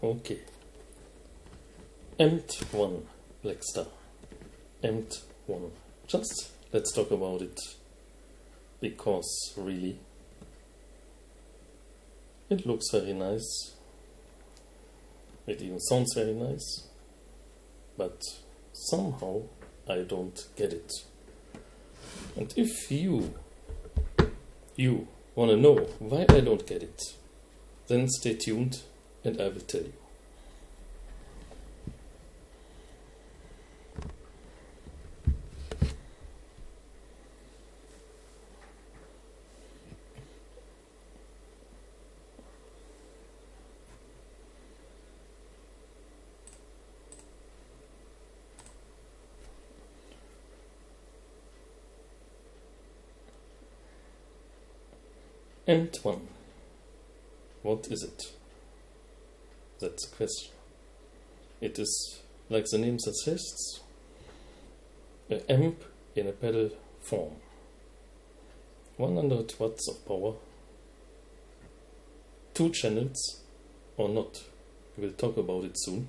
Okay. AMPED1 BLACKSTAR. AMPED1. Just let's talk about it, because really it looks very nice. It even sounds very nice, but somehow I don't get it. And if you want to know why I don't get it, then stay tuned and I will tell you. AMPED1. What is it? That's the question. It is, like the name suggests, an amp in a pedal form. 100 watts of power, 2 channels, or not, we will talk about it soon.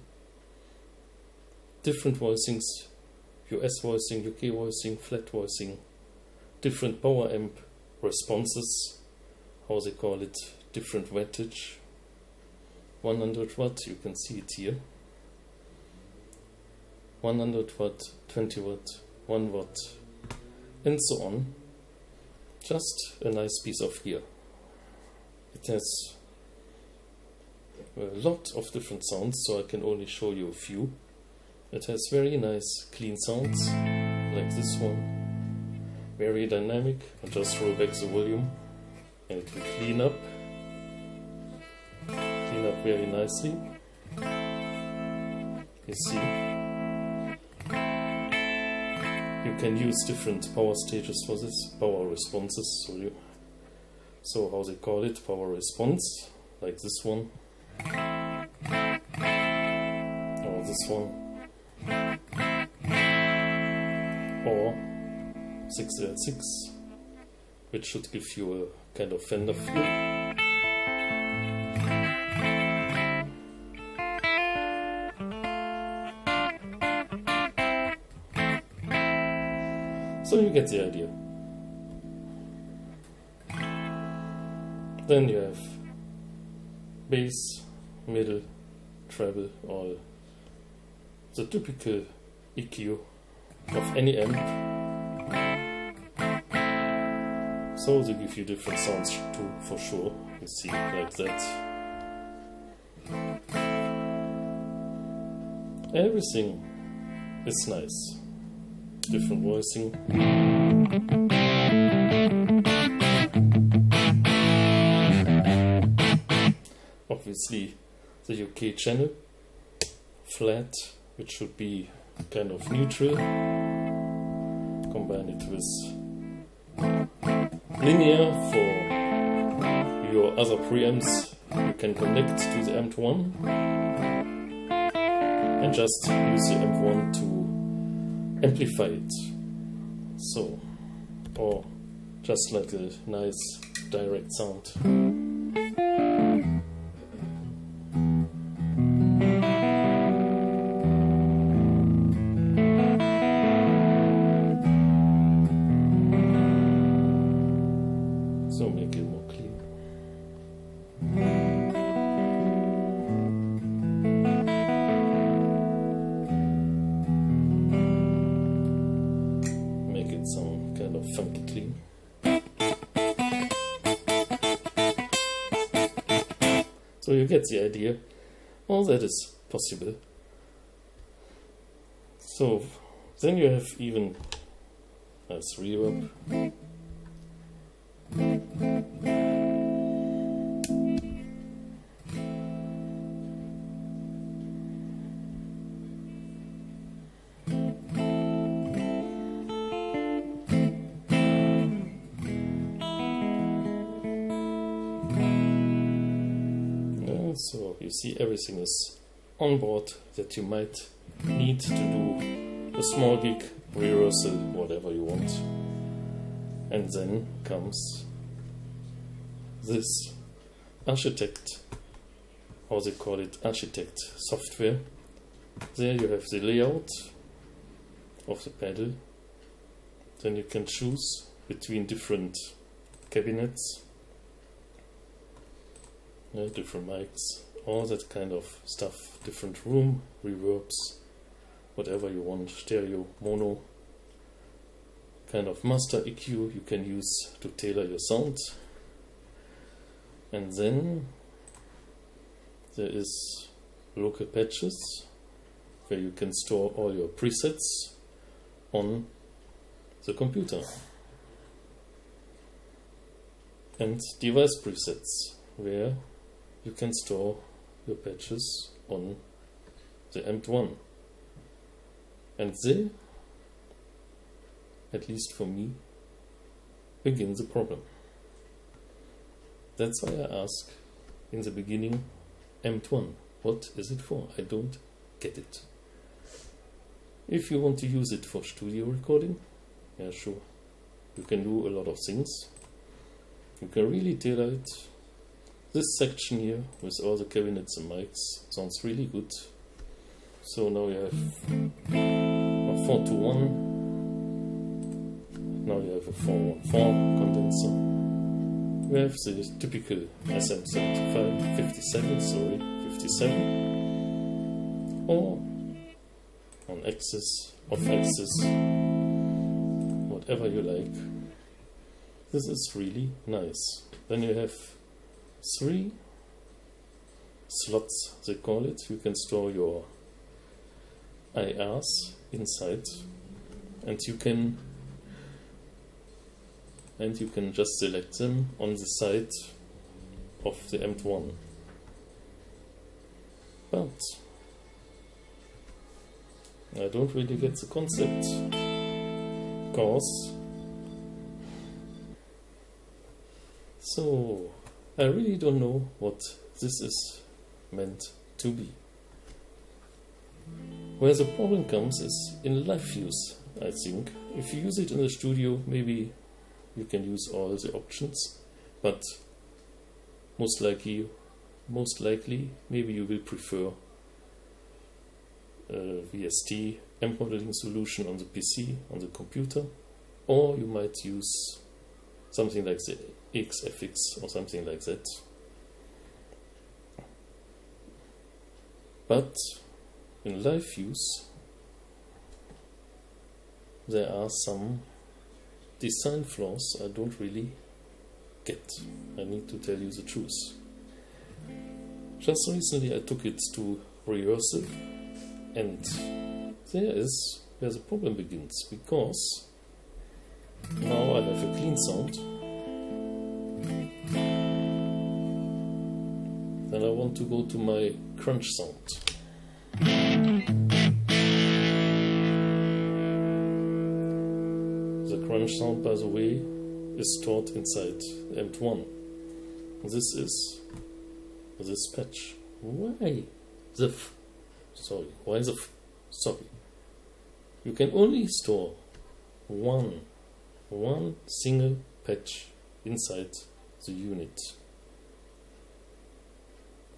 Different voicings, US voicing, UK voicing, flat voicing, different power amp responses, how they call it, different wattage. 100 watt, you can see it here. 100 watt, 20 watt, 1 watt, and so on. Just a nice piece of gear. It has a lot of different sounds, so I can only show you a few. It has very nice clean sounds, like this one. Very dynamic. I just roll back the volume and it will clean up very nicely. You see, you can use different power stages for this, power responses, so how they call it, power response, like this one, or this one, or 606, which should give you a kind of Fender feel. So you get the idea. Then you have bass, middle, treble, all the typical EQ of any amp. So they give you different sounds too, for sure. You see, like that. Everything is nice. Different voicing. Obviously the UK channel, flat, which should be kind of neutral. Combine it with linear for your other preamps. You can connect to the AMPED1 and just use the AMPED1 to amplify it, so, or just like a nice direct sound. So make it more clean. Some kind of funky clean. So you get the idea. All that is possible. So then you have even nice reverb. So you see, everything is on board that you might need to do a small gig, rehearsal, whatever you want. And then comes this architect how they call it, architect software. There you have the layout of the pedal. Then you can choose between different cabinets, different mics, all that kind of stuff, different room, reverbs, whatever you want, stereo, mono, kind of master EQ you can use to tailor your sound. And then there is local patches where you can store all your presets on the computer. And device presets where you can store your patches on the AMPED1. And they, at least for me, begin the problem. That's why I ask in the beginning, AMPED1, what is it for? I don't get it. If you want to use it for studio recording, yeah, sure, you can do a lot of things. You can really tailor it. This section here with all the cabinets and mics sounds really good. So now you have a 4-to-1. Now you have a 4-1-4 condenser. We have the typical SM75, 57, or on axis, off axis, whatever you like. This is really nice. Then you have 3 slots, they call it. You can store your IRs inside, and you can just select them on the side of the AMPED1. But I don't really get the concept, because so I really don't know what this is meant to be. Where the problem comes is in live use, I think. If you use it in the studio, maybe you can use all the options, but most likely, maybe you will prefer a VST amp modeling solution on the PC, on the computer, or you might use something like the XFX or something like that. But in live use, there are some design flaws I don't really get. I need to tell you the truth. Just recently I took it to rehearsal, and there is where the problem begins, because now I have a clean sound. Then I want to go to my crunch sound. The crunch sound, by the way, is stored inside AMPED1. This is this patch. Why the sorry. You can only store one single patch inside the unit.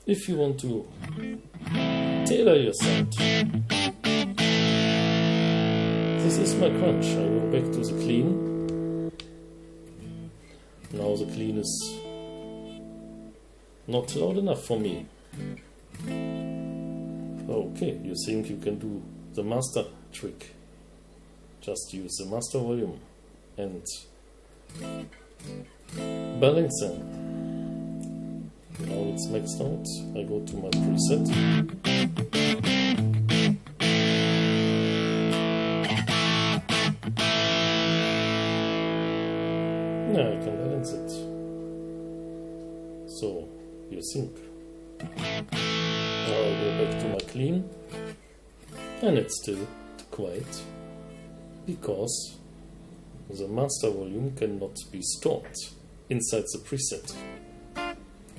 If you want to tailor your sound, this is my crunch. I go back to the clean. Now the clean is not loud enough for me. Okay, you think you can do the master trick. Just use the master volume and balance them. Now it's maxed out. I go to my preset. Yeah, I can balance it. So, you think. Now I go back to my clean, and it's still quiet, because the master volume cannot be stored inside the preset.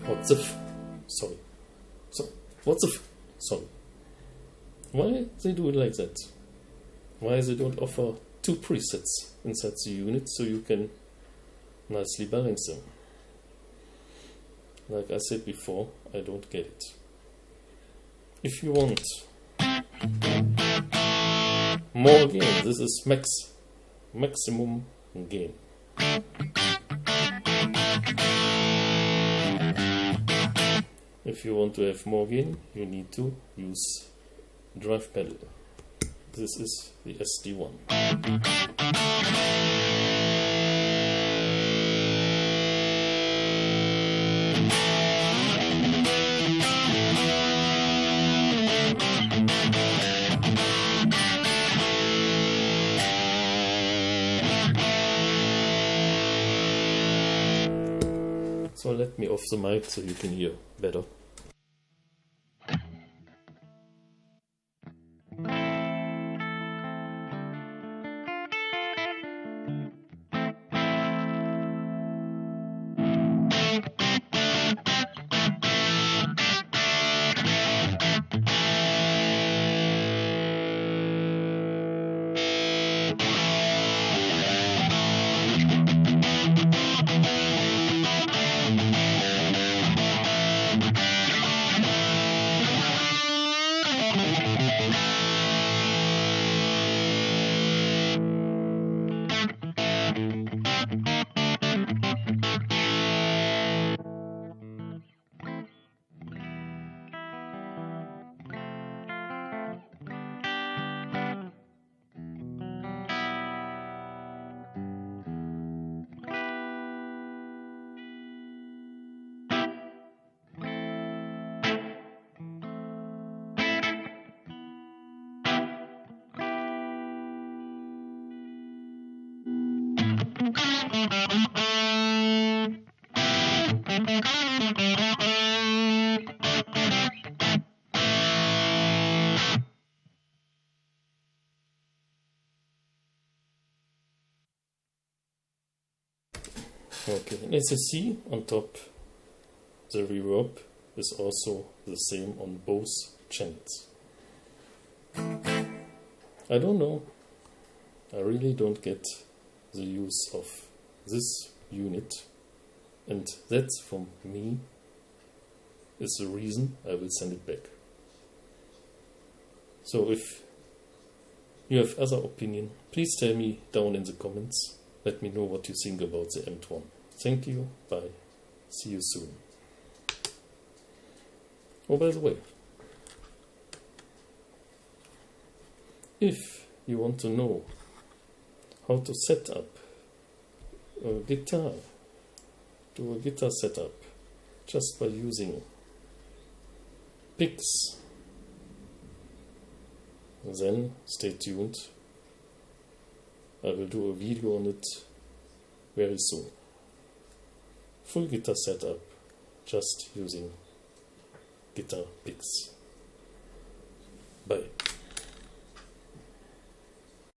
What the sorry. What the sorry. Why they do it like that? Why they don't offer 2 presets inside the unit so you can nicely balance them? Like I said before, I don't get it. If you want more gain, this is maximum gain. If you want to have more gain, you need to use drive pedal. This is the SD1. So let me off the mic so you can hear better. Okay, and as you see on top, the reverb is also the same on both channels. I don't know, I really don't get the use of this unit, and that for me is the reason I will send it back. So if you have other opinion, please tell me down in the comments. Let me know what you think about the AMPED1. Thank you, bye, see you soon. Oh, by the way, if you want to know how to set up a guitar, do a guitar setup just by using picks, then stay tuned. I will do a video on it very soon. Full guitar setup just using guitar picks. Bye.